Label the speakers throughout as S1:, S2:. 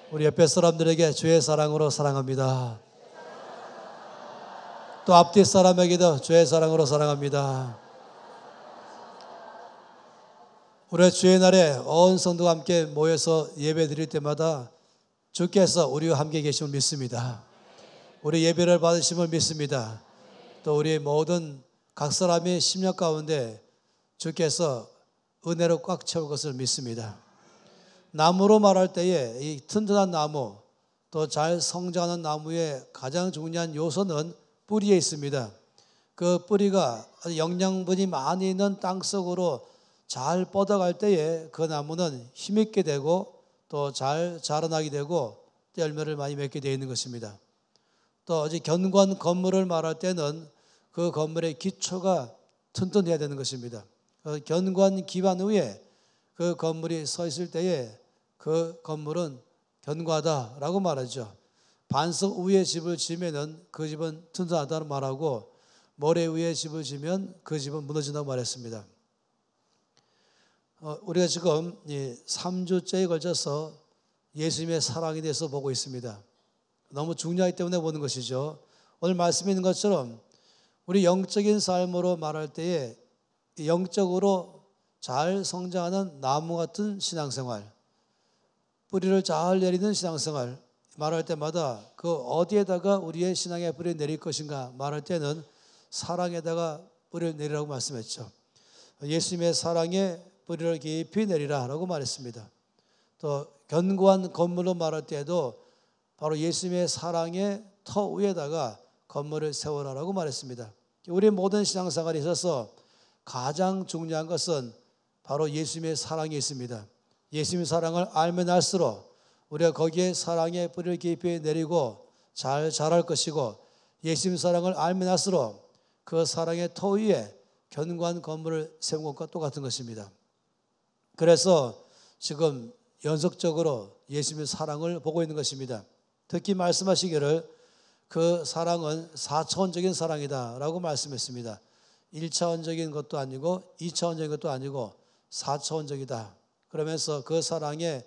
S1: 우리 옆에 사람들에게 주의 사랑으로 사랑합니다. 또 앞뒤 사람에게도 주의 사랑으로 사랑합니다. 우리 주의 날에 온 성도가 함께 모여서 예배 드릴 때마다 주께서 우리와 함께 계심을 믿습니다. 우리 예배를 받으심을 믿습니다. 또 우리 모든 각 사람의 심령 가운데 주께서 은혜로 꽉 채울 것을 믿습니다. 나무로 말할 때에 이 튼튼한 나무, 또 잘 성장하는 나무의 가장 중요한 요소는 뿌리에 있습니다. 그 뿌리가 영양분이 많이 있는 땅 속으로 잘 뻗어갈 때에 그 나무는 힘있게 되고 또 잘 자라나게 되고 또 열매를 많이 맺게 되어 있는 것입니다. 또 어제 견고한 건물을 말할 때는 그 건물의 기초가 튼튼해야 되는 것입니다. 그 견고한 기반 위에 그 건물이 서 있을 때에 그 건물은 견고하다라고 말하죠. 반석 위에 집을 지으면 그 집은 튼튼하다고 말하고 모래 위에 집을 지으면 그 집은 무너진다고 말했습니다. 우리가 지금 3주째에 걸쳐서 예수님의 사랑에 대해서 보고 있습니다. 너무 중요하기 때문에 보는 것이죠. 오늘 말씀에 있는 것처럼 우리 영적인 삶으로 말할 때에 영적으로 잘 성장하는 나무 같은 신앙생활, 뿌리를 잘 내리는 신앙생활 말할 때마다 그 어디에다가 우리의 신앙의 뿌리를 내릴 것인가 말할 때는 사랑에다가 뿌리를 내리라고 말씀했죠. 예수님의 사랑에 뿌리를 깊이 내리라 라고 말했습니다. 또 견고한 건물로 말할 때에도 바로 예수님의 사랑의 터 위에다가 건물을 세워라라고 말했습니다. 우리 모든 신앙생활에 있어서 가장 중요한 것은 바로 예수님의 사랑이 있습니다. 예수님의 사랑을 알면 알수록 우리가 거기에 사랑의 뿌리를 깊이 내리고 잘 자랄 것이고 예수님의 사랑을 알면 알수록 그 사랑의 터 위에 견고한 건물을 세운 것과 똑같은 것입니다. 그래서 지금 연속적으로 예수님의 사랑을 보고 있는 것입니다. 특히 말씀하시기를 그 사랑은 4차원적인 사랑이다 라고 말씀했습니다. 1차원적인 것도 아니고 2차원적인 것도 아니고 4차원적이다. 그러면서 그 사랑의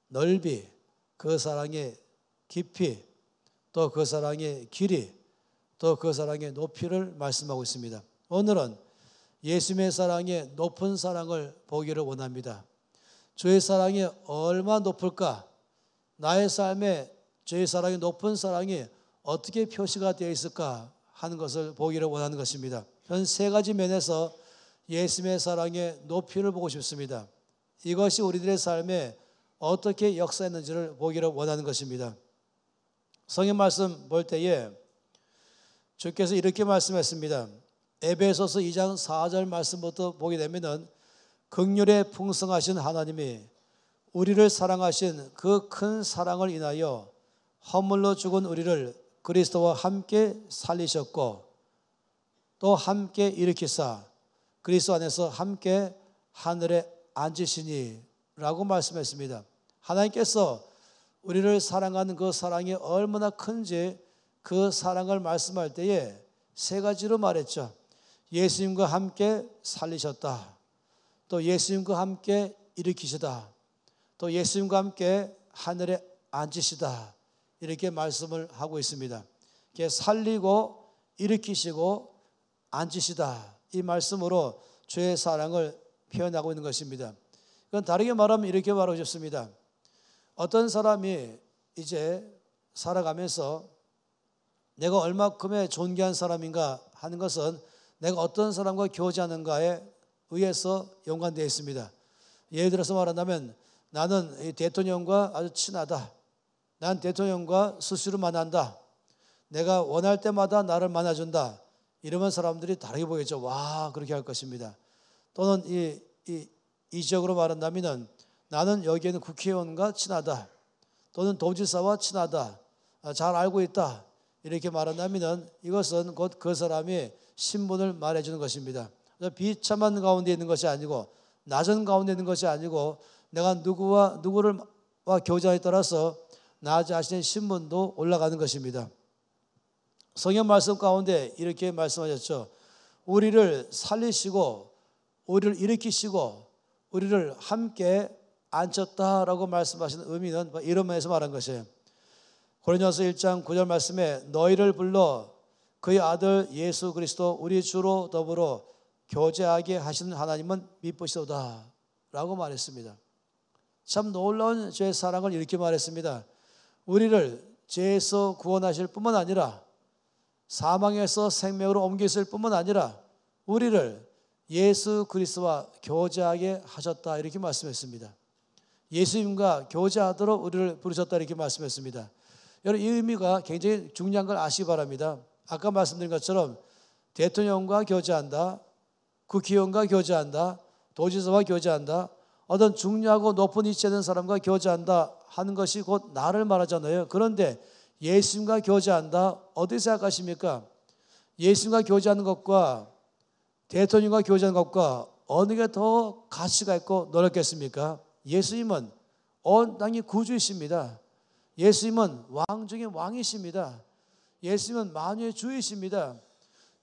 S1: 넓이, 그 사랑의 깊이, 또 그 사랑의 길이, 또 그 사랑의 높이를 말씀하고 있습니다. 오늘은 예수님의 사랑의 높은 사랑을 보기를 원합니다. 주의 사랑이 얼마나 높을까? 나의 삶에 주의 사랑이 높은 사랑이 어떻게 표시가 되어 있을까 하는 것을 보기를 원하는 것입니다. 현 세 가지 면에서 예수님의 사랑의 높이를 보고 싶습니다. 이것이 우리들의 삶에 어떻게 역사했는지를 보기를 원하는 것입니다. 성경 말씀 볼 때에 주께서 이렇게 말씀했습니다. 에베소서 2장 4절 말씀부터 보게 되면은 긍휼에 풍성하신 하나님이 우리를 사랑하신 그 큰 사랑을 인하여 허물로 죽은 우리를 그리스도와 함께 살리셨고 또 함께 일으키사 그리스도 안에서 함께 하늘에 앉으시니 라고 말씀했습니다. 하나님께서 우리를 사랑하는 그 사랑이 얼마나 큰지 그 사랑을 말씀할 때에 세 가지로 말했죠. 예수님과 함께 살리셨다. 또 예수님과 함께 일으키시다. 또 예수님과 함께 하늘에 앉으시다. 이렇게 말씀을 하고 있습니다. 이렇게 살리고 일으키시고 앉으시다. 이 말씀으로 주의 사랑을 표현하고 있는 것입니다. 그건 다르게 말하면 이렇게 말하고 싶습니다. 어떤 사람이 이제 살아가면서 내가 얼마큼의 존귀한 사람인가 하는 것은 내가 어떤 사람과 교제하는가에 의해서 연관되어 있습니다. 예를 들어서 말한다면 나는 대통령과 아주 친하다. 난 대통령과 수시로 만난다. 내가 원할 때마다 나를 만나준다. 이러면 사람들이 다르게 보겠죠. 와, 그렇게 할 것입니다. 또는 이적으로 말한다면 나는 여기에는 국회의원과 친하다. 또는 도지사와 친하다. 잘 알고 있다. 이렇게 말한다면 이것은 곧 그 사람이 신분을 말해주는 것입니다. 비참한 가운데 있는 것이 아니고 낮은 가운데 있는 것이 아니고 내가 누구를 교제에 따라서 나 자신의 신분도 올라가는 것입니다. 성경 말씀 가운데 이렇게 말씀하셨죠. 우리를 살리시고 우리를 일으키시고 우리를 함께 앉혔다라고 말씀하시는 의미는 이런 면에서 말한 것이에요. 고린도전서 1장 9절 말씀에 너희를 불러 그의 아들 예수 그리스도 우리 주로 더불어 교제하게 하시는 하나님은 미쁘시도다 라고 말했습니다. 참 놀라운 죄의 사랑을 이렇게 말했습니다. 우리를 죄에서 구원하실 뿐만 아니라 사망에서 생명으로 옮기실 뿐만 아니라 우리를 예수 그리스도와 교제하게 하셨다 이렇게 말씀했습니다. 예수님과 교제하도록 우리를 부르셨다 이렇게 말씀했습니다. 여러분 이 의미가 굉장히 중요한 걸 아시기 바랍니다. 아까 말씀드린 것처럼 대통령과 교제한다, 국회의원과 교제한다, 도지사와 교제한다, 어떤 중요하고 높은 위치에 있는 사람과 교제한다 하는 것이 곧 나를 말하잖아요. 그런데 예수님과 교제한다 어떻게 생각하십니까? 예수님과 교제하는 것과 대통령과 교제하는 것과 어느 게 더 가치가 있고 놀랍겠습니까? 예수님은 온 땅의 구주이십니다. 예수님은 왕 중에 왕이십니다. 예수님은 만유의 주이십니다.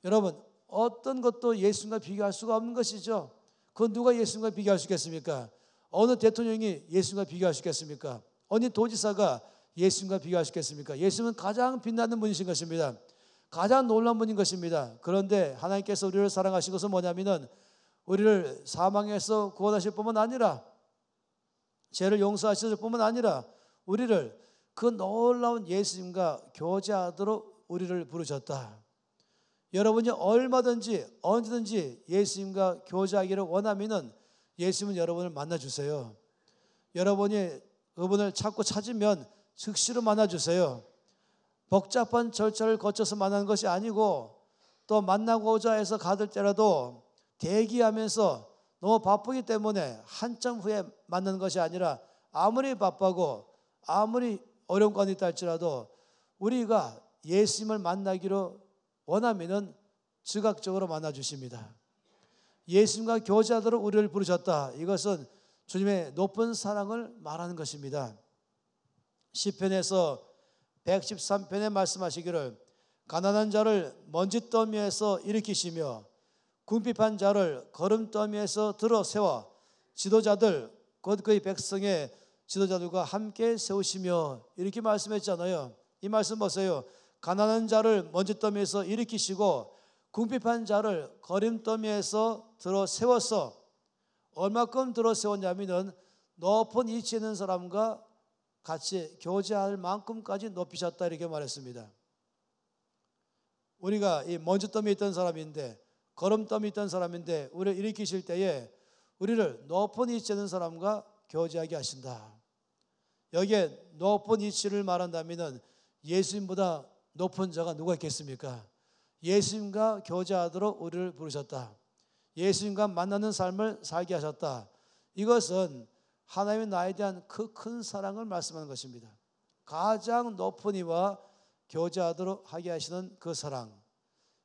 S1: 여러분 어떤 것도 예수님과 비교할 수가 없는 것이죠. 그건 누가 예수님과 비교할 수 있겠습니까? 어느 대통령이 예수님과 비교할 수 있겠습니까? 어느 도지사가 예수님과 비교할 수 있겠습니까? 예수님은 가장 빛나는 분이신 것입니다. 가장 놀라운 분인 것입니다. 그런데 하나님께서 우리를 사랑하신 것은 뭐냐면은 우리를 사망에서 구원하실 뿐만 아니라 죄를 용서하실 뿐만 아니라 우리를 그 놀라운 예수님과 교제하도록 우리를 부르셨다. 여러분이 얼마든지 언제든지 예수님과 교제하기를 원하면은 예수님은 여러분을 만나주세요. 여러분이 그분을 찾고 찾으면 즉시로 만나주세요. 복잡한 절차를 거쳐서 만나는 것이 아니고 또 만나고자 해서 가들 때라도 대기하면서 너무 바쁘기 때문에 한참 후에 만나는 것이 아니라 아무리 바쁘고 아무리 어려운 관이 있다 할지라도 우리가 예수님을 만나기로 원하면은 즉각적으로 만나주십니다. 예수님과 교제하도록 우리를 부르셨다. 이것은 주님의 높은 사랑을 말하는 것입니다. 시편에서 113편에 말씀하시기를 가난한 자를 먼지더미에서 일으키시며 궁핍한 자를 거름더미에서 들어 세워 지도자들 곧 그의 백성의 지도자들과 함께 세우시며 이렇게 말씀했잖아요. 이 말씀 보세요. 가난한 자를 먼지더미에서 일으키시고 궁핍한 자를 거름더미에서 들어 세워서 얼마큼 들어 세웠냐면은 높은 위치에 있는 사람과 같이 교제할 만큼까지 높이셨다 이렇게 말했습니다. 우리가 이 먼지더미에 있던 사람인데 거름더미에 있던 사람인데 우리를 일으키실 때에 우리를 높은 위치에 있는 사람과 교제하게 하신다. 여기에 높은 위치를 말한다면 예수님보다 높은 자가 누가 있겠습니까? 예수님과 교제하도록 우리를 부르셨다. 예수님과 만나는 삶을 살게 하셨다. 이것은 하나님의 나에 대한 그 큰 사랑을 말씀하는 것입니다. 가장 높은 이와 교제하도록 하게 하시는 그 사랑.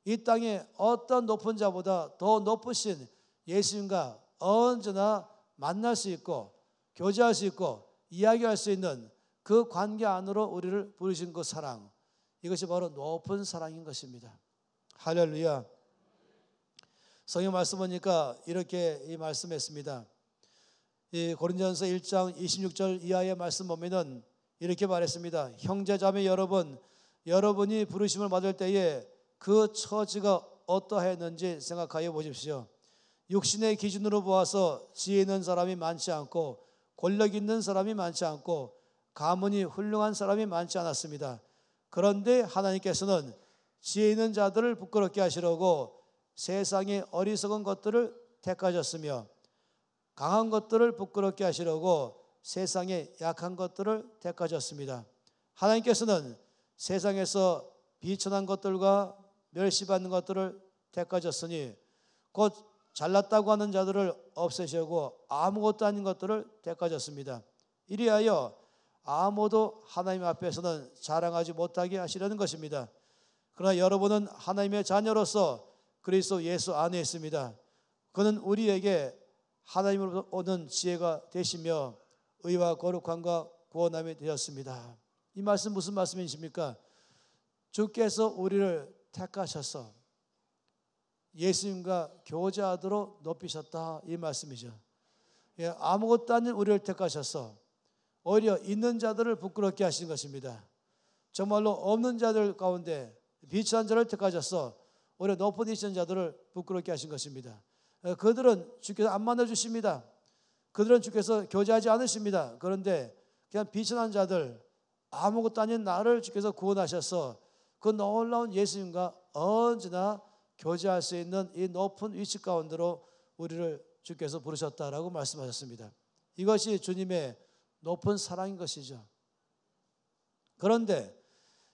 S1: 이 땅에 어떤 높은 자보다 더 높으신 예수님과 언제나 만날 수 있고 교제할 수 있고 이야기할 수 있는 그 관계 안으로 우리를 부르신 그 사랑. 이것이 바로 높은 사랑인 것입니다. 할렐루야. 성경 말씀 보니까 이렇게 말씀했습니다. 이 고린도전서 1장 26절 이하의 말씀 보면은 이렇게 말했습니다. 형제자매 여러분, 여러분이 부르심을 받을 때에 그 처지가 어떠했는지 생각하여 보십시오. 육신의 기준으로 보아서 지혜 있는 사람이 많지 않고 권력 있는 사람이 많지 않고 가문이 훌륭한 사람이 많지 않았습니다. 그런데 하나님께서는 지혜 있는 자들을 부끄럽게 하시려고 세상의 어리석은 것들을 택하셨으며 강한 것들을 부끄럽게 하시려고 세상의 약한 것들을 택하셨습니다. 하나님께서는 세상에서 비천한 것들과 멸시받는 것들을 택하셨으니 곧 잘났다고 하는 자들을 없애시고 아무것도 아닌 것들을 택하셨습니다. 이리하여 아무도 하나님 앞에서는 자랑하지 못하게 하시려는 것입니다. 그러나 여러분은 하나님의 자녀로서 그리스도 예수 안에 있습니다. 그는 우리에게 하나님으로부터 오는 지혜가 되시며 의와 거룩함과 구원함이 되었습니다. 이 말씀 무슨 말씀이십니까? 주께서 우리를 택하셔서 예수님과 교제하도록 높이셨다 이 말씀이죠. 아무것도 아닌 우리를 택하셔서 오히려 있는 자들을 부끄럽게 하신 것입니다. 정말로 없는 자들 가운데 비천한 자를 택하셔서 오히려 높은 있는 자들을 부끄럽게 하신 것입니다. 그들은 주께서 안 만나주십니다. 그들은 주께서 교제하지 않으십니다. 그런데 그냥 비천한 자들, 아무것도 아닌 나를 주께서 구원하셔서 그 놀라운 예수님과 언제나 교제할 수 있는 이 높은 위치 가운데로 우리를 주께서 부르셨다라고 말씀하셨습니다. 이것이 주님의 높은 사랑인 것이죠. 그런데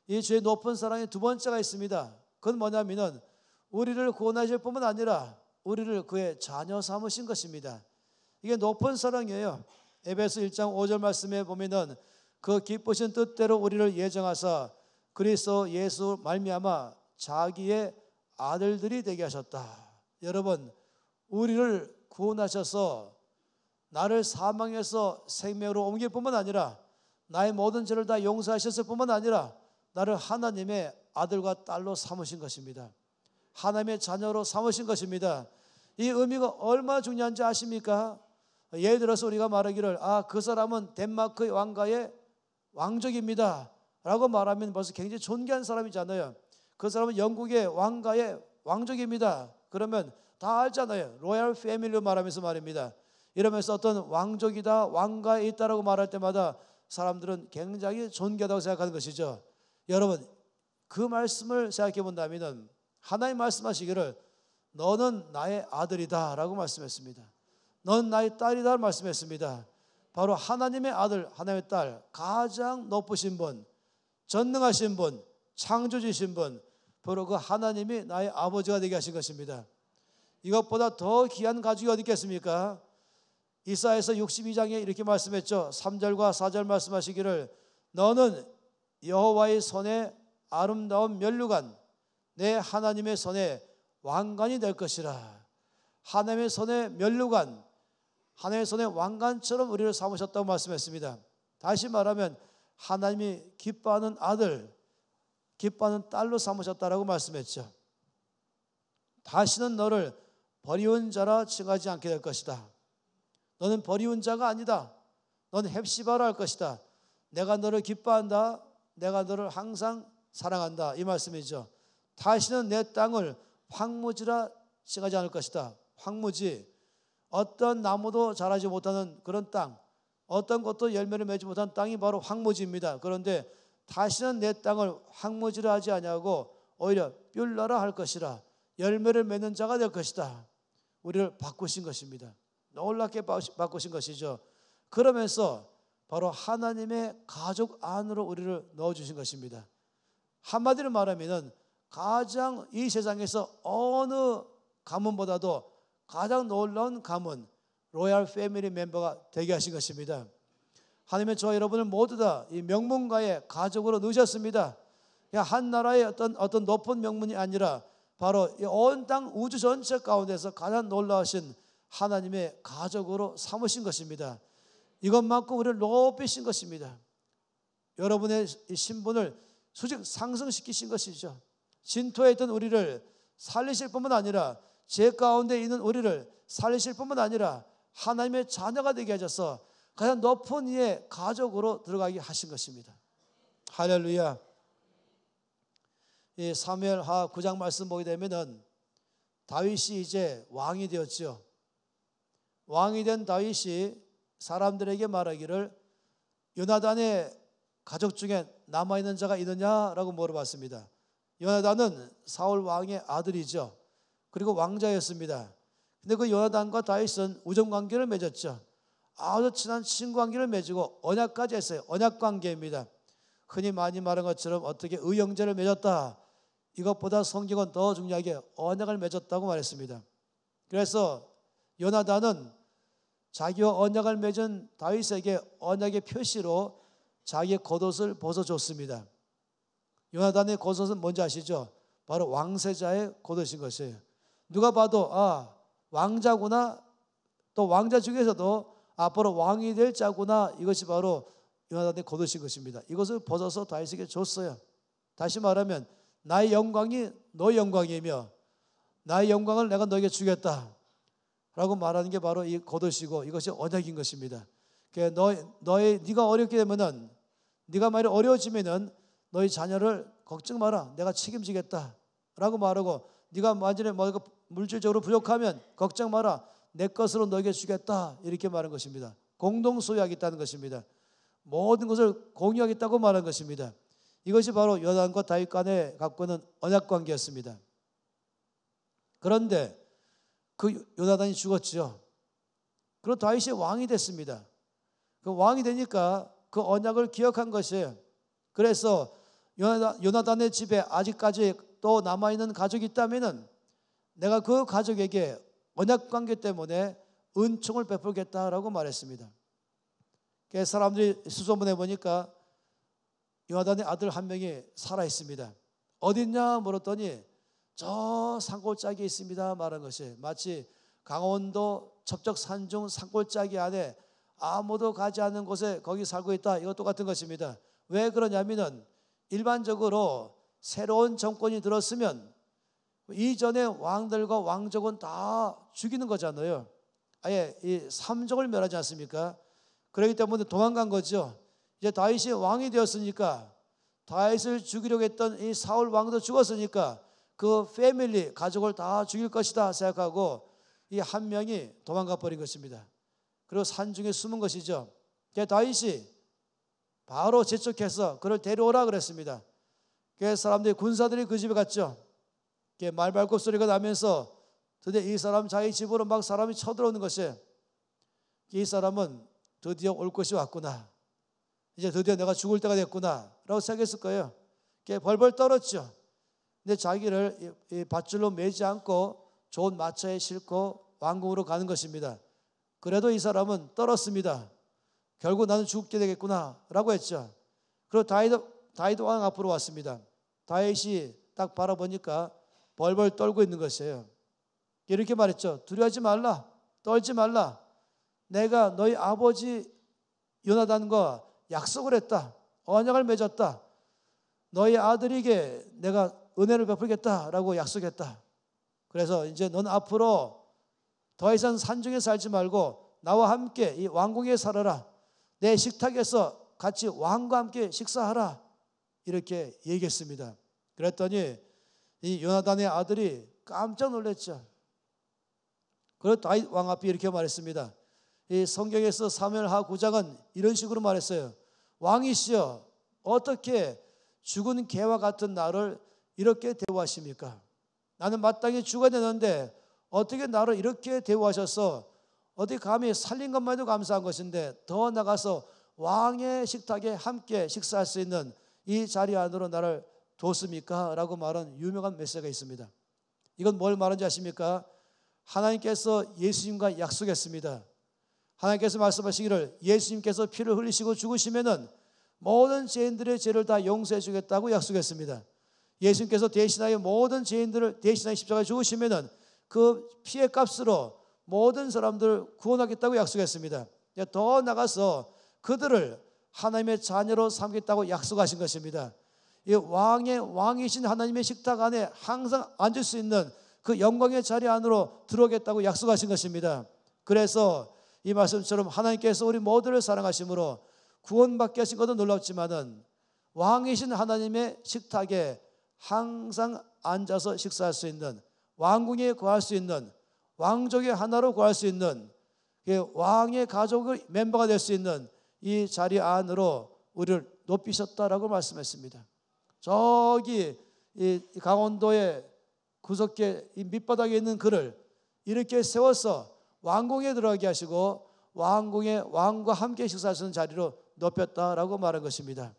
S1: 이 주의 높은 사랑의 두 번째가 있습니다. 그건 뭐냐면은 우리를 구원하실 뿐만 아니라 우리를 그의 자녀 삼으신 것입니다. 이게 높은 사랑이에요. 에베소 1장 5절 말씀에 보면은 그 기쁘신 뜻대로 우리를 예정하사 그리스도 예수 말미암아 자기의 아들들이 되게 하셨다. 여러분, 우리를 구원하셔서 나를 사망에서 생명으로 옮길 뿐만 아니라 나의 모든 죄를 다 용서하셨을 뿐만 아니라 나를 하나님의 아들과 딸로 삼으신 것입니다. 하나님의 자녀로 삼으신 것입니다. 이 의미가 얼마나 중요한지 아십니까? 예를 들어서 우리가 말하기를 그 사람은 덴마크의 왕가의 왕족입니다 라고 말하면 벌써 굉장히 존귀한 사람이잖아요. 그 사람은 영국의 왕가의 왕족입니다. 그러면 다 알잖아요. 로얄 패밀리로 말하면서 말입니다. 이러면서 어떤 왕족이다, 왕가에 있다라고 말할 때마다 사람들은 굉장히 존귀하다고 생각하는 것이죠. 여러분, 그 말씀을 생각해 본다면 하나님 말씀하시기를 너는 나의 아들이다 라고 말씀했습니다. 넌 나의 딸이다 말씀했습니다. 바로 하나님의 아들, 하나님의 딸, 가장 높으신 분, 전능하신 분, 창조주신 분, 바로 그 하나님이 나의 아버지가 되게 하신 것입니다. 이것보다 더 귀한 가족이 어디 있겠습니까? 이사야서 62장에 이렇게 말씀했죠. 3절과 4절 말씀하시기를 너는 여호와의 손에 아름다운 면류관, 내 하나님의 손에 왕관이 될 것이라. 하나님의 손에 면류관, 하나님의 손에 왕관처럼 우리를 삼으셨다고 말씀했습니다. 다시 말하면 하나님이 기뻐하는 아들, 기뻐하는 딸로 삼으셨다라고 말씀했죠. 다시는 너를 버리운 자라 칭하지 않게 될 것이다. 너는 버리운 자가 아니다. 너는 헵시바라 할 것이다. 내가 너를 기뻐한다. 내가 너를 항상 사랑한다. 이 말씀이죠. 다시는 내 땅을 황무지라 칭하지 않을 것이다. 황무지, 어떤 나무도 자라지 못하는 그런 땅, 어떤 것도 열매를 맺지 못한 땅이 바로 황무지입니다. 그런데 다시는 내 땅을 황무지라 하지 아니하고 오히려 뿔나라 할 것이라. 열매를 맺는 자가 될 것이다. 우리를 바꾸신 것입니다. 놀랍게 바꾸신 것이죠. 그러면서 바로 하나님의 가족 안으로 우리를 넣어주신 것입니다. 한마디로 말하면 가장 이 세상에서 어느 가문보다도 가장 놀라운 가문, 로얄 패밀리 멤버가 되게 하신 것입니다. 하나님은 저와 여러분을 모두 다 이 명문가의 가족으로 넣으셨습니다. 그냥 한 나라의 어떤 높은 명문이 아니라 바로 온 땅 우주 전체 가운데서 가장 놀라우신 하나님의 가족으로 삼으신 것입니다. 이것만큼 우리를 높이신 것입니다. 여러분의 신분을 수직 상승시키신 것이죠. 진토에 있던 우리를 살리실 뿐만 아니라 죄 가운데 있는 우리를 살리실 뿐만 아니라 하나님의 자녀가 되게 하셔서 가장 높은 이의 가족으로 들어가게 하신 것입니다. 할렐루야. 이 사무엘하 9장 말씀 보게 되면은 다윗이 이제 왕이 되었죠. 왕이 된 다윗이 사람들에게 말하기를 요나단의 가족 중에 남아있는 자가 있느냐라고 물어봤습니다. 요나단은 사울 왕의 아들이죠. 그리고 왕자였습니다. 근데 그 요나단과 다윗은 우정관계를 맺었죠. 아주 친한 친구관계를 맺고 언약까지 했어요. 언약관계입니다. 흔히 많이 말한 것처럼 어떻게 의형제를 맺었다. 이것보다 성경은 더 중요하게 언약을 맺었다고 말했습니다. 그래서 요나단은 자기와 언약을 맺은 다윗에게 언약의 표시로 자기의 겉옷을 벗어줬습니다. 요나단의 겉옷은 뭔지 아시죠? 바로 왕세자의 겉옷인 것이에요. 누가 봐도 왕자구나, 또 왕자 중에서도 앞으로 왕이 될 자구나, 이것이 바로 요나단의 겉옷인 것입니다. 이것을 벗어서 다윗에게 줬어요. 다시 말하면 나의 영광이 너의 영광이며 나의 영광을 내가 너에게 주겠다. 라고 말하는 게 바로 이 겉옷이고 이것이 언약인 것입니다. 네가 어렵게 되면은, 네가 만약 어려워지면은 너희 자녀를 걱정 마라, 내가 책임지겠다 라고 말하고, 네가 만약에 물질적으로 부족하면 걱정 마라, 내 것으로 너에게 주겠다, 이렇게 말하는 것입니다. 공동 소유하겠다는 것입니다. 모든 것을 공유하겠다고 말하는 것입니다. 이것이 바로 요나단과 다윗 간에 갖고 있는 언약 관계였습니다. 그런데 그 요나단이 죽었죠. 그리고 다윗이 왕이 됐습니다. 그 왕이 되니까 그 언약을 기억한 것이에요. 그래서 요나단의 집에 아직까지 또 남아있는 가족이 있다면은 내가 그 가족에게 언약 관계 때문에 은총을 베풀겠다라고 말했습니다. 그래서 사람들이 수소문해 보니까 요나단의 아들 한 명이 살아 있습니다. 어딨냐 물었더니 저 산골짜기에 있습니다 말한 것이, 마치 강원도 첩적 산중 산골짜기 안에 아무도 가지 않는 곳에 거기 살고 있다, 이거 똑같은 것입니다. 왜 그러냐면은 일반적으로 새로운 정권이 들었으면 이전의 왕들과 왕족은 다 죽이는 거잖아요. 아예 이 삼족을 멸하지 않습니까? 그렇기 때문에 도망간 거죠. 이제 다윗이 왕이 되었으니까, 다윗을 죽이려고 했던 이 사울 왕도 죽었으니까 그 패밀리 가족을 다 죽일 것이다 생각하고 이 한 명이 도망가 버린 것입니다. 그리고 산중에 숨은 것이죠. 다윗이 바로 재촉해서 그를 데려오라 그랬습니다. 그래서 사람들이, 군사들이 그 집에 갔죠. 말발굽 소리가 나면서 드디어 이 사람 자기 집으로 막 사람이 쳐들어오는 것이에요. 이 사람은 드디어 올 것이 왔구나, 이제 드디어 내가 죽을 때가 됐구나 라고 생각했을 거예요. 벌벌 떨었죠. 근데 자기를 이 밧줄로 매지 않고 좋은 마차에 싣고 왕궁으로 가는 것입니다. 그래도 이 사람은 떨었습니다. 결국 나는 죽게 되겠구나 라고 했죠. 그리고 다윗 왕 앞으로 왔습니다. 다윗이 딱 바라보니까 벌벌 떨고 있는 것이에요. 이렇게 말했죠. 두려워하지 말라, 떨지 말라, 내가 너희 아버지 요나단과 약속을 했다, 언약을 맺었다, 너희 아들에게 내가 은혜를 베풀겠다라고 약속했다. 그래서 이제 넌 앞으로 더 이상 산중에 살지 말고 나와 함께 이 왕궁에 살아라, 내 식탁에서 같이 왕과 함께 식사하라, 이렇게 얘기했습니다. 그랬더니 이 요나단의 아들이 깜짝 놀랐죠. 그래서 다윗 왕 앞에 이렇게 말했습니다. 이 성경에서 사무엘하 9장은 이런 식으로 말했어요. 왕이시여, 어떻게 죽은 개와 같은 나를 이렇게 대우하십니까? 나는 마땅히 죽어야 되는데 어떻게 나를 이렇게 대우하셔서, 어떻게 감히 살린 것만 해도 감사한 것인데 더 나가서 왕의 식탁에 함께 식사할 수 있는 이 자리 안으로 나를 뒀습니까? 라고 말한 유명한 메시지가 있습니다. 이건 뭘 말하는지 아십니까? 하나님께서 예수님과 약속했습니다. 하나님께서 말씀하시기를 예수님께서 피를 흘리시고 죽으시면은 모든 죄인들의 죄를 다 용서해 주겠다고 약속했습니다. 예수님께서 대신하여 모든 죄인들을 대신하여 십자가에 죽으시면은 그 피의 값으로 모든 사람들을 구원하겠다고 약속했습니다. 더 나가서 그들을 하나님의 자녀로 삼겠다고 약속하신 것입니다. 이 왕이신 하나님의 식탁 안에 항상 앉을 수 있는 그 영광의 자리 안으로 들어오겠다고 약속하신 것입니다. 그래서 이 말씀처럼 하나님께서 우리 모두를 사랑하심으로 구원받게 하신 것도 놀랍지만은 왕이신 하나님의 식탁에 항상 앉아서 식사할 수 있는, 왕궁에 거할 수 있는, 왕족의 하나로 거할 수 있는, 왕의 가족의 멤버가 될 수 있는 이 자리 안으로 우리를 높이셨다라고 말씀했습니다. 저기 이 강원도의 구석계 이 밑바닥에 있는 그를 이렇게 세워서 왕궁에 들어가게 하시고 왕궁에 왕과 함께 식사할 수 있는 자리로 높였다라고 말한 것입니다.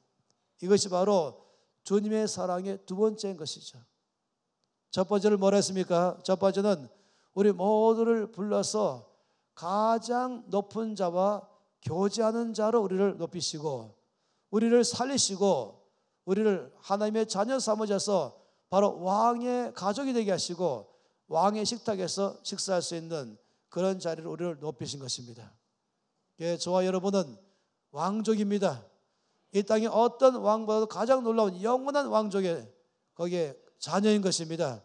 S1: 이것이 바로 주님의 사랑의 두 번째인 것이죠. 첫 번째를 뭐라 했습니까? 첫 번째는 우리 모두를 불러서 가장 높은 자와 교제하는 자로 우리를 높이시고 우리를 살리시고 우리를 하나님의 자녀 삼으셔서 바로 왕의 가족이 되게 하시고 왕의 식탁에서 식사할 수 있는 그런 자리로 우리를 높이신 것입니다. 저와 여러분은 왕족입니다. 이 땅에 어떤 왕보다도 가장 놀라운 영원한 왕족의 거기에 자녀인 것입니다.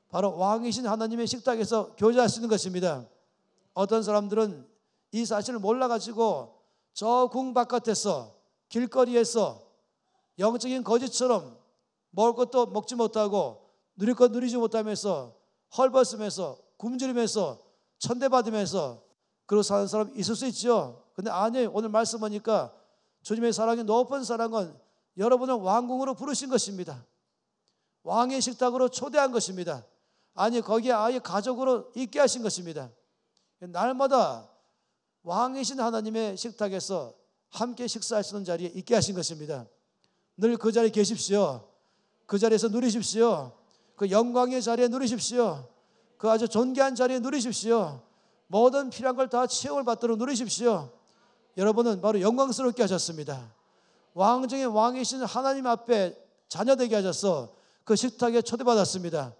S1: 바로 왕이신 하나님의 식탁에서 교제할 수 있는 것입니다. 어떤 사람들은 이 사실을 몰라가지고 저 궁 바깥에서 길거리에서 영적인 거지처럼 먹을 것도 먹지 못하고 누릴 것 누리지 못하면서 헐벗으면서 굶주리면서 천대받으면서 그러고 사는 사람 있을 수 있죠. 근데 아니에요. 오늘 말씀 보니까 주님의 사랑이 높은 사랑은 여러분을 왕궁으로 부르신 것입니다. 왕의 식탁으로 초대한 것입니다. 아니 거기에 아예 가족으로 있게 하신 것입니다. 날마다 왕이신 하나님의 식탁에서 함께 식사할 수 있는 자리에 있게 하신 것입니다. 늘 그 자리에 계십시오. 그 자리에서 누리십시오. 그 영광의 자리에 누리십시오. 그 아주 존귀한 자리에 누리십시오. 모든 필요한 걸 다 채움을 받도록 누리십시오. 여러분은 바로 영광스럽게 하셨습니다. 왕 중에 왕이신 하나님 앞에 자녀되게 하셔서 그 식탁에 초대받았습니다.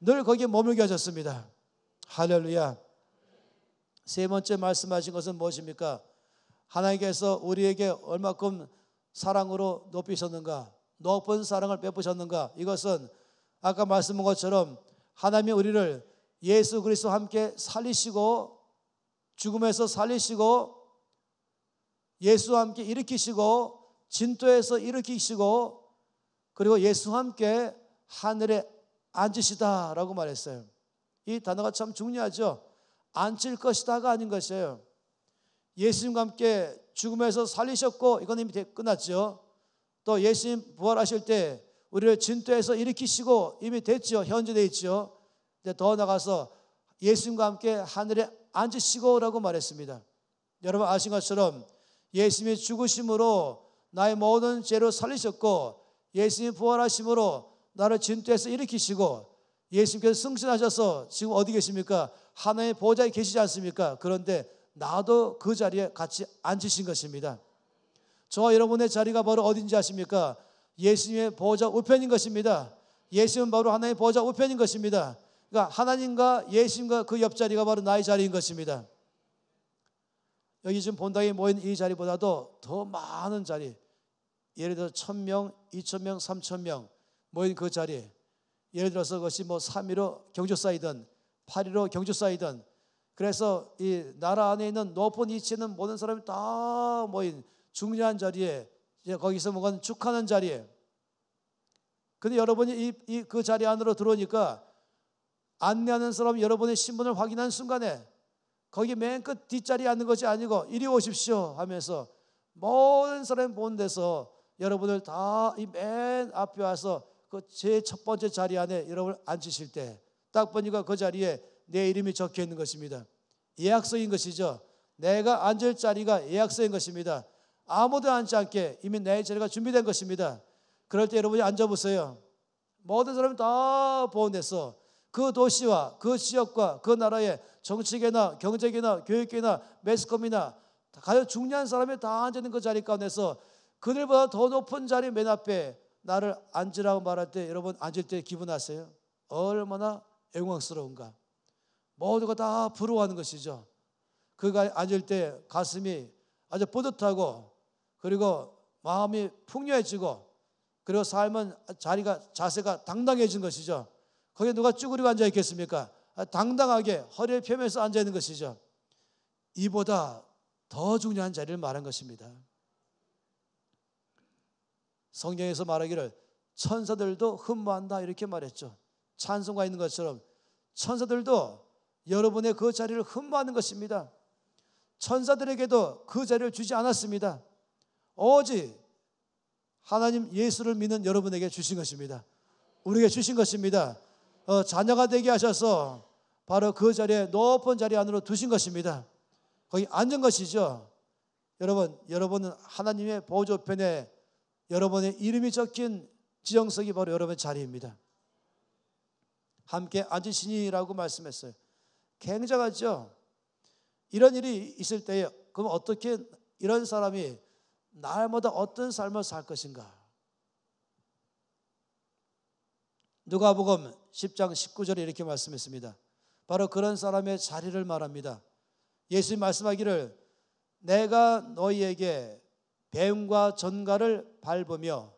S1: 늘 거기에 머물게 하셨습니다. 할렐루야. 세 번째 말씀하신 것은 무엇입니까? 하나님께서 우리에게 얼마큼 사랑으로 높이셨는가, 높은 사랑을 베푸셨는가. 이것은 아까 말씀한 것처럼 하나님이 우리를 예수 그리스도와 함께 살리시고 죽음에서 살리시고 예수와 함께 일으키시고 진토에서 일으키시고 그리고 예수와 함께 하늘에 앉으시다라고 말했어요. 이 단어가 참 중요하죠. 앉힐 것이다가 아닌 것이에요. 예수님과 함께 죽음에서 살리셨고 이건 이미 끝났죠. 또 예수님 부활하실 때 우리를 진토에서 일으키시고 이미 됐죠. 현재 되어 있죠. 이제 더 나가서 예수님과 함께 하늘에 앉으시고라고 말했습니다. 여러분 아신 것처럼 예수님이 죽으심으로 나의 모든 죄를 살리셨고 예수님이 부활하심으로 나를 진토에서 일으키시고 예수님께서 승천하셔서 지금 어디 계십니까? 하나님의 보좌에 계시지 않습니까? 그런데 나도 그 자리에 같이 앉으신 것입니다. 저와 여러분의 자리가 바로 어딘지 아십니까? 예수님의 보좌 우편인 것입니다. 예수님은 바로 하나님의 보좌 우편인 것입니다. 그러니까 하나님과 예수님과 그 옆자리가 바로 나의 자리인 것입니다. 여기 지금 본당에 모인 이 자리보다도 더 많은 자리, 예를 들어 1000명, 2000명, 3000명 모인 그 자리, 예를 들어서 그것이 뭐 3.15 경주사이든 8.15 경주사이든 그래서 이 나라 안에 있는 높은 위치에 있는 모든 사람이 다 모인 중요한 자리에 이제 거기서 뭔가 축하하는 자리에 근데 여러분이 그 자리 안으로 들어오니까 안내하는 사람이 여러분의 신분을 확인한 순간에 거기 맨 끝 뒷자리에 앉는 것이 아니고 이리 오십시오 하면서 모든 사람이 보는 데서 여러분을 다 이 맨 앞에 와서 그 제 첫 번째 자리 안에 여러분을 앉으실 때 딱 보니까 그 자리에 내 이름이 적혀 있는 것입니다. 예약서인 것이죠. 내가 앉을 자리가 예약서인 것입니다. 아무도 앉지 않게 이미 내 자리가 준비된 것입니다. 그럴 때 여러분이 앉아보세요. 모든 사람이 다 보는 데서 그 도시와 그 지역과 그 나라의 정치계나 경제계나 교육계나 매스컴이나 가장 중요한 사람이 다 앉아있는 그 자리 가운데서 그들보다 더 높은 자리 맨 앞에 나를 앉으라고 말할 때 여러분 앉을 때 기분 아세요? 얼마나 영광스러운가. 모두가 다 부러워하는 것이죠. 그가 앉을 때 가슴이 아주 뿌듯하고 그리고 마음이 풍요해지고 그리고 삶은 자세가 당당해진 것이죠. 거기에 누가 쭈그리고 앉아 있겠습니까? 당당하게 허리를 펴면서 앉아 있는 것이죠. 이보다 더 중요한 자리를 말한 것입니다. 성경에서 말하기를 천사들도 흠모한다 이렇게 말했죠. 찬송가 있는 것처럼 천사들도 여러분의 그 자리를 흠모하는 것입니다. 천사들에게도 그 자리를 주지 않았습니다. 오직 하나님 예수를 믿는 여러분에게 주신 것입니다. 우리에게 주신 것입니다. 자녀가 되게 하셔서 바로 그 자리에 높은 자리 안으로 두신 것입니다. 거기 앉은 것이죠. 여러분은 하나님의 보좌편에 여러분의 이름이 적힌 지정석이 바로 여러분의 자리입니다. 함께 앉으시니라고 말씀했어요. 굉장하죠. 이런 일이 있을 때에 그럼 어떻게 이런 사람이 날마다 어떤 삶을 살 것인가? 누가복음 10장 19절에 이렇게 말씀했습니다. 바로 그런 사람의 자리를 말합니다. 예수님 말씀하기를 내가 너희에게 뱀과 전갈을 밟으며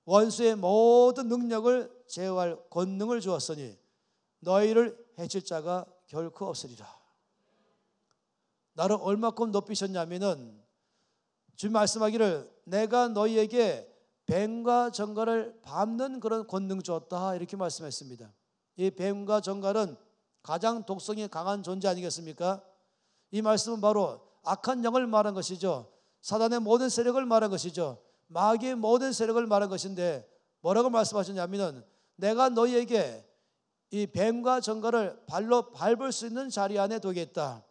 S1: 원수의 모든 능력을 제어할 권능을 주었으니 너희를 해칠 자가 결코 없으리라. 나를 얼마큼 높이셨냐면은 주님 말씀하기를 내가 너희에게 뱀과 정갈을 밟는 그런 권능 주었다 이렇게 말씀했습니다. 이 뱀과 정갈은 가장 독성이 강한 존재 아니겠습니까? 이 말씀은 바로 악한 영을 말한 것이죠. 사단의 모든 세력을 말한 것이죠. 마귀의 모든 세력을 말한 것인데 뭐라고 말씀하셨냐면은 내가 너희에게 이 뱀과 정갈을 발로 밟을 수 있는 자리 안에 두겠다.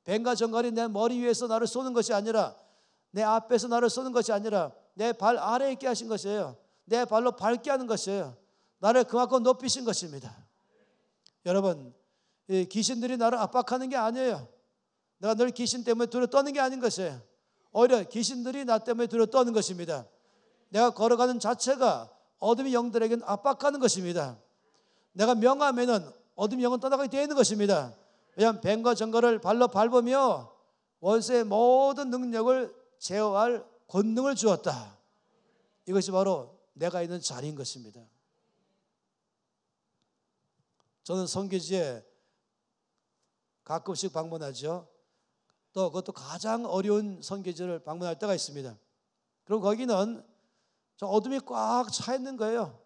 S1: 뱀과 정갈이 내 머리 위에서 나를 쏘는 것이 아니라 내 앞에서 나를 쏘는 것이 아니라 내 발 아래에 있게 하신 것이에요. 내 발로 밟게 하는 것이에요. 나를 그만큼 높이신 것입니다. 여러분, 이 귀신들이 나를 압박하는 게 아니에요. 내가 늘 귀신 때문에 두려워 떠는 게 아닌 것이에요. 오히려 귀신들이 나 때문에 두려워 떠는 것입니다. 내가 걸어가는 자체가 어둠의 영들에게는 압박하는 것입니다. 내가 명하면은 어둠의 영은 떠나가게 되어 있는 것입니다. 왜냐하면 뱀과 정갈을 발로 밟으며 원수의 모든 능력을 제어할 권능을 주었다. 이것이 바로 내가 있는 자리인 것입니다. 저는 선교지에 가끔씩 방문하죠. 또 그것도 가장 어려운 선교지를 방문할 때가 있습니다. 그럼 거기는 저 어둠이 꽉 차 있는 거예요.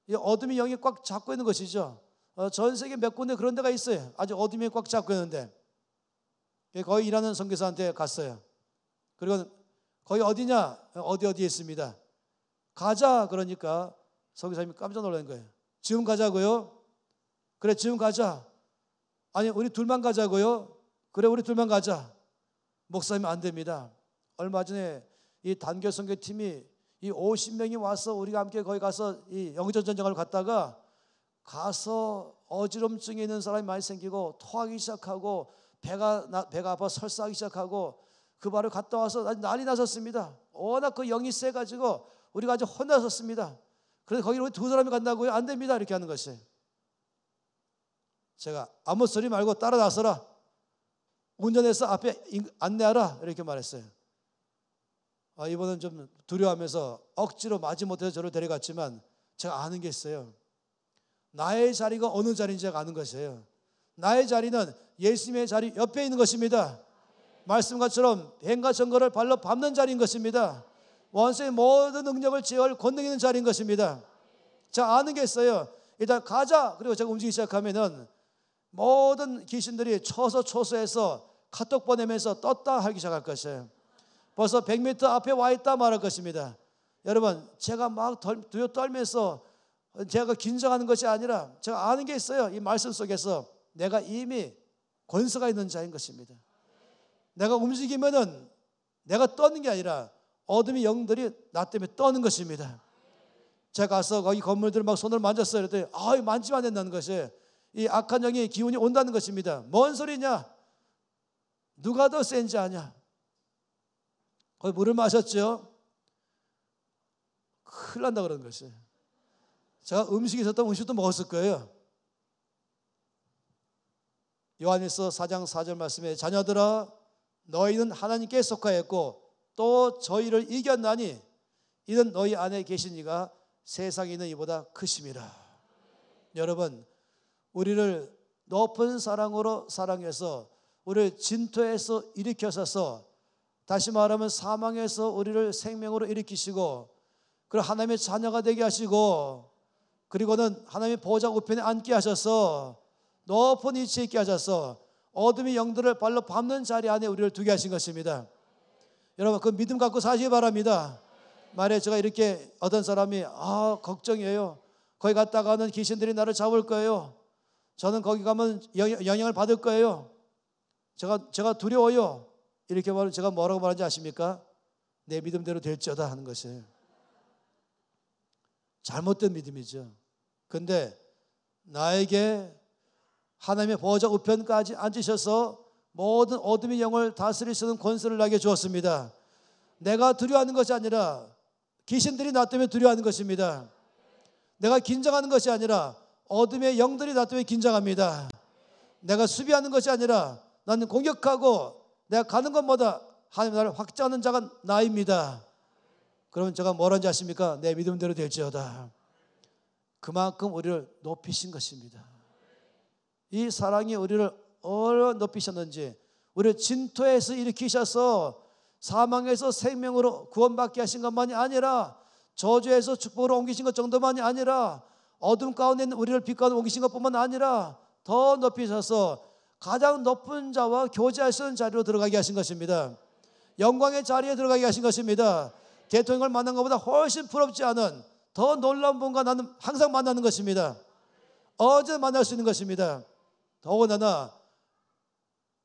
S1: 이 어둠의 영이 꽉 잡고 있는 것이죠. 전 세계 몇 군데 그런 데가 있어요. 아주 어둠이 꽉 잡고 있는데 거기 일하는 선교사한테 갔어요. 그리고 거기 어디냐? 어디에 있습니다. 가자 그러니까 선교사님이 깜짝 놀란 거예요. 지금 가자고요? 그래 지금 가자. 아니 우리 둘만 가자고요? 그래 우리 둘만 가자. 목사님 안 됩니다. 얼마 전에 이 단교 선교팀이 이 50명이 와서 우리가 함께 거기 가서 이 영적 전쟁을 갔다가 가서 어지럼증이 있는 사람이 많이 생기고 토하기 시작하고 배가 아파 설사하기 시작하고 그 바로 갔다 와서 난리 났었습니다. 워낙 그 영이 세가지고 우리가 아주 혼났었습니다. 그래서 거기로 우리 두 사람이 간다고요? 안 됩니다. 이렇게 하는 것이. 제가 아무 소리 말고 따라 나서라. 운전해서 앞에 안내하라. 이렇게 말했어요. 이번은 좀 두려워하면서 억지로 마지못해서 저를 데려갔지만 제가 아는 게 있어요. 나의 자리가 어느 자리인지 제가 아는 것이에요. 나의 자리는 예수님의 자리 옆에 있는 것입니다. 말씀과처럼 뱀과 정갈을 발로 밟는 자리인 것입니다. 원수의 모든 능력을 제어할 권능 있는 자리인 것입니다. 제가 아는 게 있어요. 일단 가자. 그리고 제가 움직이기 시작하면은 모든 귀신들이 초소해서 카톡 보내면서 떴다 하기 시작할 것이에요. 벌써 100m 앞에 와 있다 말할 것입니다. 여러분, 제가 막 두려 떨면서 제가 긴장하는 것이 아니라 제가 아는 게 있어요. 이 말씀 속에서 내가 이미 권세가 있는 자인 것입니다. 내가 움직이면은 내가 떠는 게 아니라 어둠의 영들이 나 때문에 떠는 것입니다. 제가 가서 거기 건물들을 막 손으로 만졌어요. 그랬더니 만지면 안 된다는 것이 이 악한 영의 기운이 온다는 것입니다. 뭔 소리냐? 누가 더 센지 아냐? 거기 물을 마셨죠? 큰일 난다 그런 것이. 제가 음식이 있었다면 음식도 먹었을 거예요. 요한일서 4장 4절 말씀에 자녀들아 너희는 하나님께 속하였고 또 저희를 이겼나니 이는 너희 안에 계신 이가 세상에 있는 이보다 크심이라. 여러분, 우리를 높은 사랑으로 사랑해서 우리를 진토에서 일으켜서서 다시 말하면 사망에서 우리를 생명으로 일으키시고 그리고 하나님의 자녀가 되게 하시고 그리고는 하나님의 보좌 우편에 앉게 하셔서 높은 위치에 있게 하셔서 어둠의 영들을 발로 밟는 자리 안에 우리를 두게 하신 것입니다. 여러분 그 믿음 갖고 사시기 바랍니다. 만약에 제가 이렇게 어떤 사람이 걱정이에요. 거기 갔다가는 귀신들이 나를 잡을 거예요. 저는 거기 가면 영향을 받을 거예요. 제가 두려워요. 이렇게 말하면 제가 뭐라고 말하는지 아십니까? 내 믿음대로 될지어다 하는 것이에요. 잘못된 믿음이죠. 근데 나에게 하나님의 보좌 우편까지 앉으셔서 모든 어둠의 영을 다스리시는 권세를 나에게 주었습니다. 내가 두려워하는 것이 아니라 귀신들이 나 때문에 두려워하는 것입니다. 내가 긴장하는 것이 아니라 어둠의 영들이 나 때문에 긴장합니다. 내가 수비하는 것이 아니라 나는 공격하고 내가 가는 것마다 하나님 나를 확장하는 자가 나입니다. 그러면 제가 뭐라는지 아십니까? 내 믿음대로 될지어다. 그만큼 우리를 높이신 것입니다. 이 사랑이 우리를 얼마나 높이셨는지 우리를 진토에서 일으키셔서 사망에서 생명으로 구원받게 하신 것만이 아니라 저주에서 축복으로 옮기신 것 정도만이 아니라 어둠 가운데 있는 우리를 빛 가운데 옮기신 것뿐만 아니라 더 높이셔서 가장 높은 자와 교제할 수 있는 자리로 들어가게 하신 것입니다. 영광의 자리에 들어가게 하신 것입니다. 대통령을 만난 것보다 훨씬 부럽지 않은 더 놀라운 분과 나는 항상 만나는 것입니다. 언제 만날 수 있는 것입니다. 더군다나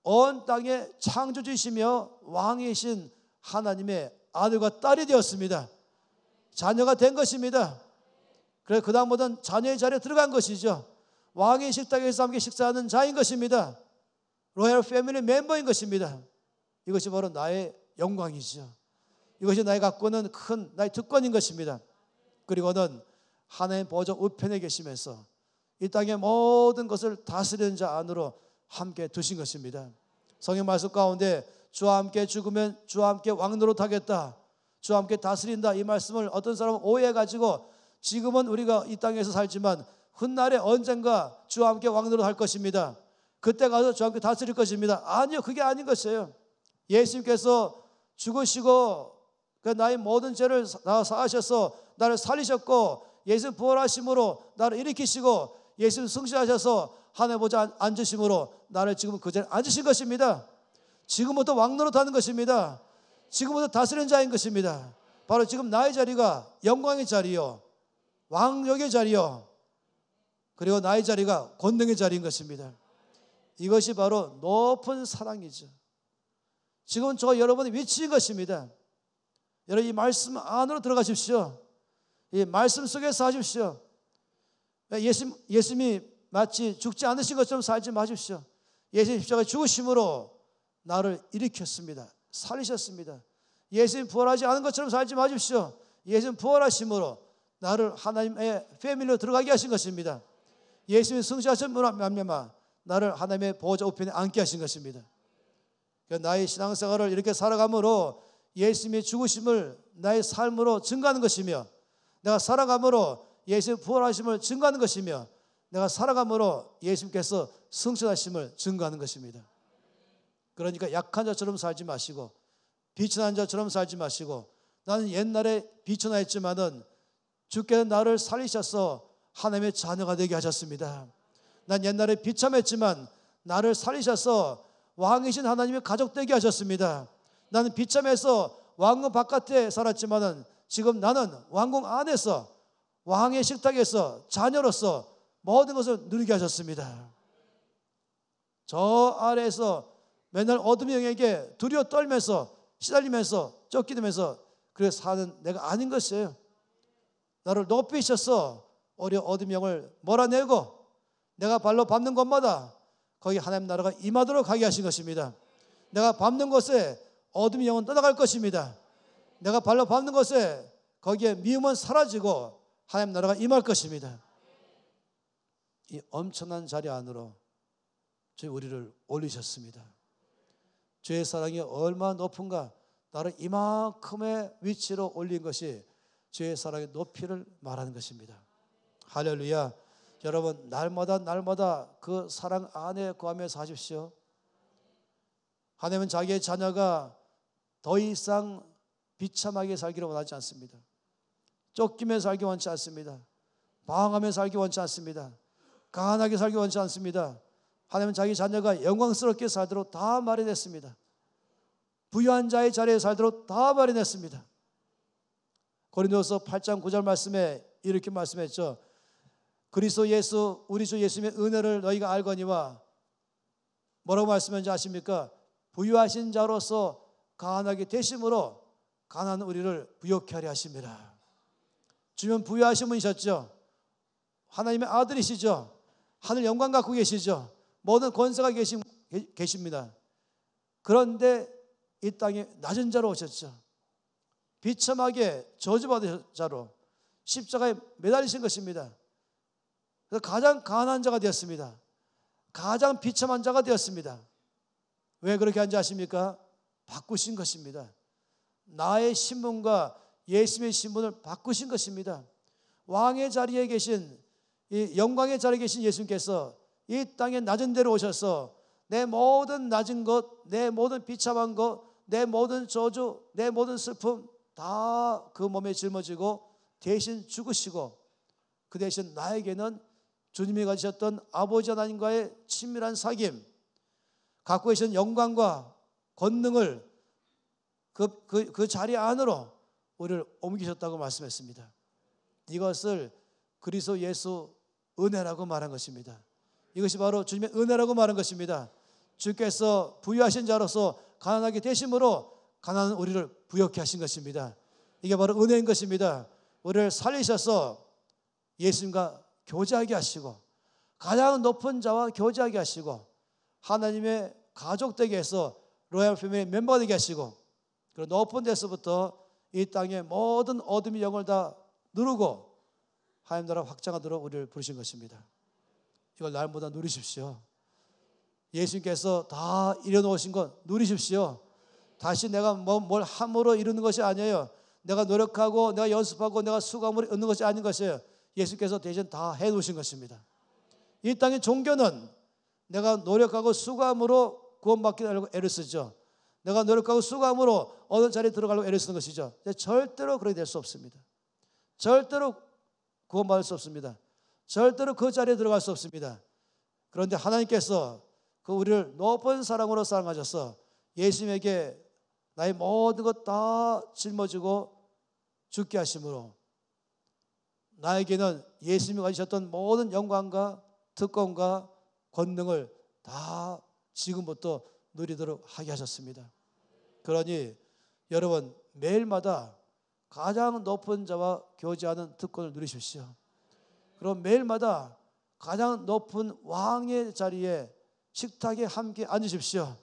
S1: 온 땅의 창조주이시며 왕이신 하나님의 아들과 딸이 되었습니다. 자녀가 된 것입니다. 그래서 그 다음보다는 자녀의 자리에 들어간 것이죠. 왕의 식탁에서 함께 식사하는 자인 것입니다. 로얄 패밀리 멤버인 것입니다. 이것이 바로 나의 영광이죠. 이것이 나의 갖고 있는 큰 나의 특권인 것입니다. 그리고는 하나님 보좌 우편에 계시면서 이 땅의 모든 것을 다스리는 자 안으로 함께 두신 것입니다. 성경 말씀 가운데 주와 함께 죽으면 주와 함께 왕노릇 하겠다, 주와 함께 다스린다, 이 말씀을 어떤 사람은 오해해가지고 지금은 우리가 이 땅에서 살지만 훗날에 언젠가 주와 함께 왕노릇 할 것입니다. 그때 가서 주와 함께 다스릴 것입니다. 아니요, 그게 아닌 것이에요. 예수님께서 죽으시고 나의 모든 죄를 다 사하셔서 나를 살리셨고, 예수님 부활하심으로 나를 일으키시고, 예수님 승천하셔서 하늘 보좌 앉으심으로 나를 지금 그 자리에 앉으신 것입니다. 지금부터 왕노릇 하는 것입니다. 지금부터 다스리는 자인 것입니다. 바로 지금 나의 자리가 영광의 자리요, 왕력의 자리요, 그리고 나의 자리가 권능의 자리인 것입니다. 이것이 바로 높은 사랑이죠. 지금 저 여러분의 위치인 것입니다. 여러분, 이 말씀 안으로 들어가십시오. 이 말씀 속에서 하십시오. 예수님이 마치 죽지 않으신 것처럼 살지 마십시오. 예수님 십자가에 죽으심으로 나를 일으켰습니다. 살리셨습니다. 예수님 부활하지 않은 것처럼 살지 마십시오. 예수님 부활하심으로 나를 하나님의 패밀리로 들어가게 하신 것입니다. 예수님이 승천하심으로 말미암아 나를 하나님의 보좌 우편에 앉게 하신 것입니다. 나의 신앙생활을 이렇게 살아감으로 예수님의 죽으심을 나의 삶으로 증거하는 것이며, 내가 살아감으로 예수님 부활하심을 증거하는 것이며, 내가 살아감으로 예수님께서 승천하심을 증거하는 것입니다. 그러니까 약한 자처럼 살지 마시고, 비천한 자처럼 살지 마시고, 나는 옛날에 비천하였지만은 주께서 나를 살리셔서 하나님의 자녀가 되게 하셨습니다. 난 옛날에 비참했지만 나를 살리셔서 왕이신 하나님의 가족 되게 하셨습니다. 나는 비참해서 왕궁 바깥에 살았지만은 지금 나는 왕궁 안에서 왕의 식탁에서 자녀로서 모든 것을 누리게 하셨습니다. 저 아래에서 맨날 어둠의 영에게 두려워 떨면서 시달리면서 쫓기면서 그래서 사는 내가 아닌 것이에요. 나를 높이셔서 어둠의 영을 몰아내고 내가 발로 밟는 곳마다 거기 하나님 나라가 임하도록 하게 하신 것입니다. 내가 밟는 곳에 어둠의 영은 떠나갈 것입니다. 내가 발로 밟는 곳에 거기에 미움은 사라지고 하나님 나라가 임할 것입니다. 이 엄청난 자리 안으로 주의 우리를 올리셨습니다. 주의 사랑이 얼마나 높은가, 나를 이만큼의 위치로 올린 것이 주의 사랑의 높이를 말하는 것입니다. 할렐루야. 여러분, 날마다 그 사랑 안에 거하며 사십시오. 하나님은 자기의 자녀가 더 이상 비참하게 살기를 원하지 않습니다. 쫓기며 살기 원치 않습니다. 방황하며 살기 원치 않습니다. 가난하게 살기 원치 않습니다. 하나님은 자기 자녀가 영광스럽게 살도록 다 마련했습니다. 부유한 자의 자리에 살도록 다 마련했습니다. 고린도서 8장 9절 말씀에 이렇게 말씀했죠. 그리스도 예수 우리 주 예수님의 은혜를 너희가 알거니와, 뭐라고 말씀하는지 아십니까? 부유하신 자로서 가난하게 되심으로 가난한 우리를 부욕케 하려 하십니다. 주님은 부유하신 분이셨죠. 하나님의 아들이시죠. 하늘 영광 갖고 계시죠. 모든 권세가 계십니다. 그런데 이 땅에 낮은 자로 오셨죠. 비참하게 저주받은 자로 십자가에 매달리신 것입니다. 그래서 가장 가난한 자가 되었습니다. 가장 비참한 자가 되었습니다. 왜 그렇게 한지 아십니까? 바꾸신 것입니다. 나의 신분과 예수님의 신분을 바꾸신 것입니다. 왕의 자리에 계신, 이 영광의 자리에 계신 예수님께서 이 땅에 낮은 데로 오셔서 내 모든 낮은 것, 내 모든 비참한 것, 내 모든 저주, 내 모든 슬픔 다 그 몸에 짊어지고 대신 죽으시고, 그 대신 나에게는 주님이 가지셨던 아버지 하나님과의 친밀한 사귐, 갖고 계신 영광과 권능을 그 자리 안으로 우리를 옮기셨다고 말씀했습니다. 이것을 그리스도 예수 은혜라고 말한 것입니다. 이것이 바로 주님의 은혜라고 말한 것입니다. 주께서 부유하신 자로서 가난하게 되심으로 가난한 우리를 부욕케 하신 것입니다. 이게 바로 은혜인 것입니다. 우리를 살리셔서 예수님과 교제하게 하시고, 가장 높은 자와 교제하게 하시고, 하나님의 가족 되게 해서 로얄 패밀리 멤버가 되게 하시고, 그 높은 데서부터 이 땅의 모든 어둠의 영을 다 누르고 하나님 나라 확장하도록 우리를 부르신 것입니다. 이걸 날마다 누리십시오. 예수님께서 다 이뤄놓으신 것 누리십시오. 다시 내가 뭘 함으로 이루는 것이 아니에요. 내가 노력하고 내가 연습하고 내가 수고함으로 얻는 것이 아닌 것이에요. 예수께서 대신 다 해놓으신 것입니다. 이 땅의 종교는 내가 노력하고 수고함으로 구원받기 위해서 애를 쓰죠. 내가 노력하고 수고함으로 어느 자리에 들어가려고 애를 쓰는 것이죠. 절대로 그렇게 될 수 없습니다. 절대로 구원받을 수 없습니다. 절대로 그 자리에 들어갈 수 없습니다. 그런데 하나님께서 그 우리를 높은 사랑으로 사랑하셔서 예수님에게 나의 모든 것 다 짊어지고 죽게 하심으로 나에게는 예수님이 가지셨던 모든 영광과 특권과 권능을 다 지금부터 누리도록 하게 하셨습니다. 그러니 여러분 매일마다 가장 높은 자와 교제하는 특권을 누리십시오. 그럼 매일마다 가장 높은 왕의 자리에 식탁에 함께 앉으십시오.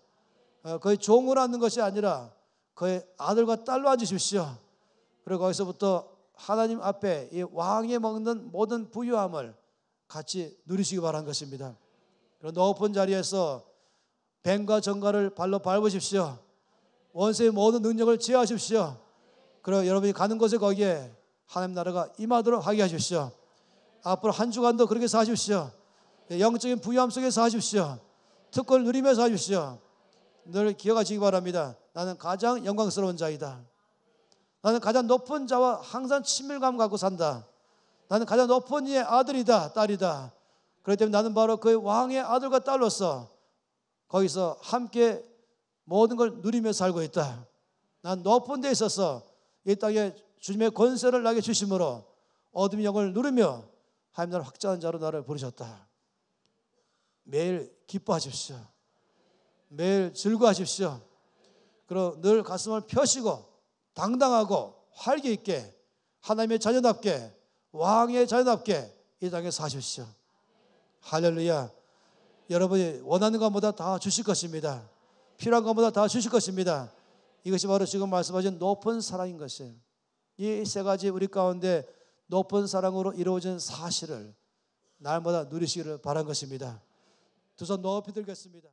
S1: 그의 종으로 앉는 것이 아니라 그의 아들과 딸로 앉으십시오. 그리고 거기서부터 하나님 앞에 이 왕이 먹는 모든 부유함을 같이 누리시기 바라는 것입니다. 그런 높은 자리에서 뱀과 정갈을 발로 밟으십시오. 원수의 모든 능력을 제어하십시오. 그리고 여러분이 가는 곳에 거기에 하나님 나라가 임하도록 하게 하십시오. 앞으로 한 주간도 그렇게 사십시오. 영적인 부유함 속에 사십시오. 특권을 누리며 사십시오. 늘 기억하시기 바랍니다. 나는 가장 영광스러운 자이다. 나는 가장 높은 자와 항상 친밀감 갖고 산다. 나는 가장 높은 이의 아들이다, 딸이다. 그렇기 때문에 나는 바로 그 왕의 아들과 딸로서 거기서 함께 모든 걸 누리며 살고 있다. 난 높은 데 있어서 이 땅에 주님의 권세를 나게 주심으로 어둠의 영을 누르며 하나님 나라를 확장한 자로 나를 부르셨다. 매일 기뻐하십시오. 매일 즐거워하십시오. 그리고 늘 가슴을 펴시고 당당하고 활기 있게 하나님의 자녀답게 왕의 자녀답게 이 땅에 사십시오. 할렐루야. 여러분이 원하는 것보다 다 주실 것입니다. 필요한 것보다 다 주실 것입니다. 이것이 바로 지금 말씀하신 높은 사랑인 것이에요. 이 세 가지 우리 가운데 높은 사랑으로 이루어진 사실을 날마다 누리시기를 바란 것입니다. 두 손 높이 들겠습니다.